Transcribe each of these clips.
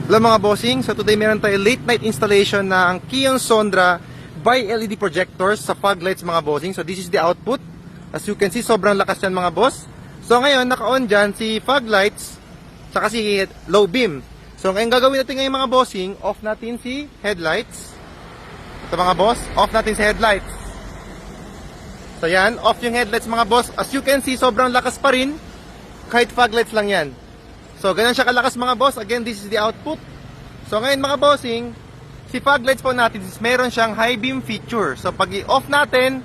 Hello mga bossing, so today meron tayo late night installation ng Kion Sondra by LED projectors sa fog lights mga bossing. So this is the output. As you can see, sobrang lakas yan mga boss. So ngayon, naka-on dyan si fog lights saka si low beam. So ngayon gagawin natin ngayon mga bossing, off natin si headlights. Ito mga boss, off natin si headlights. So yan, off yung headlights mga boss. As you can see, sobrang lakas pa rin kahit fog lights lang yan. So, ganyan siya kalakas mga boss. Again, this is the output. So, ngayon mga bossing, si fog lights po natin, meron siyang high beam feature. So, pag i-off natin,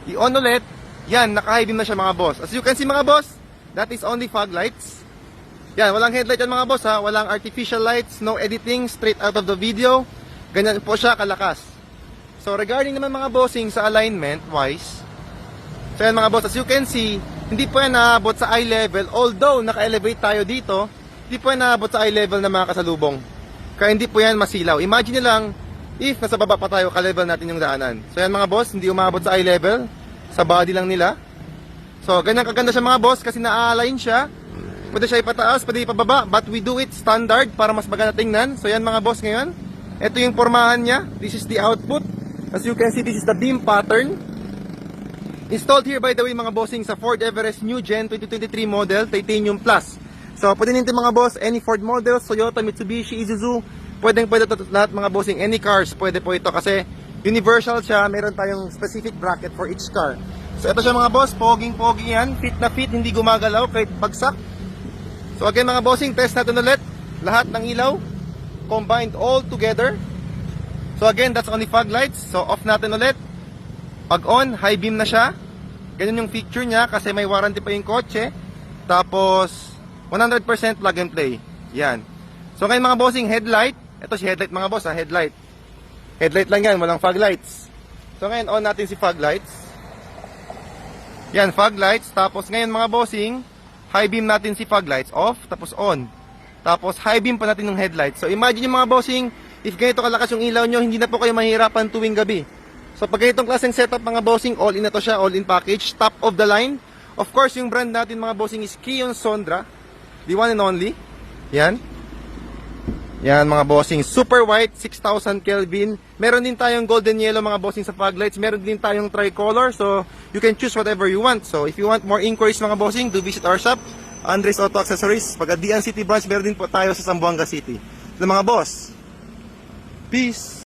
i-on ulit, yan, naka-high beam na siya mga boss. As you can see mga boss, that is only fog lights. Yan, walang headlight yan mga boss ha. Walang artificial lights, no editing, straight out of the video. Ganyan po siya kalakas. So, regarding naman mga bossing sa alignment wise, so yan mga boss, as you can see, hindi po yan naabot sa eye level. Although naka-elevate tayo dito, hindi po yan naabot sa eye level ng mga kasalubong. Kaya hindi po yan masilaw. Imagine nyo lang, if nasa baba pa tayo, ka-level natin yung daanan. So yan mga boss, hindi umabot sa eye level. Sa body lang nila. So ganyan kaganda siya mga boss kasi na-align siya. Pwede siya ipataas, pwede ipababa. But we do it standard para mas maganda tingnan. So yan mga boss ngayon. Ito yung pormahan niya. This is the output. As you can see, this is the beam pattern. Installed here by the way mga bossing sa Ford Everest New Gen 2023 model Titanium Plus. So pwede nito mga boss, any Ford model, Toyota, Mitsubishi, Isuzu, pwede ito lahat mga bossing, any cars pwede po ito kasi universal siya, meron tayong specific bracket for each car. So ito siya mga boss, poging-pogi yan, fit na fit, hindi gumagalaw kahit bagsak. So again mga bossing, test natin ulit, lahat ng ilaw, combined all together. So again, that's only fog lights, so off natin ulit. Pag on, high beam na siya. Ganyan yung feature niya kasi may warranty pa yung kotse. Tapos 100% plug and play. Yan. So ngayon mga bossing, headlight. Ito si headlight mga boss, headlight. Headlight lang yan, walang fog lights. So ngayon on natin si fog lights. Yan, fog lights. Tapos ngayon mga bossing, high beam natin si fog lights, off, tapos on. Tapos high beam pa natin yung headlight. So imagine yung mga bossing, if ganito kalakas yung ilaw nyo, hindi na po kayo mahirapan tuwing gabi. So pag ganitong klaseng setup mga bossing, all in na to siya, all in package, top of the line. Of course, yung brand natin mga bossing is Kion Sondra, the one and only. Yan. Yan mga bossing, super white, 6,000 Kelvin. Meron din tayong golden yellow mga bossing sa fog lights. Meron din tayong tricolor, so you can choose whatever you want. So if you want more inquiries mga bossing, do visit our shop, Andres Auto Accessories. Pag Dian City branch, meron din po tayo sa Zamboanga City. So mga boss, peace!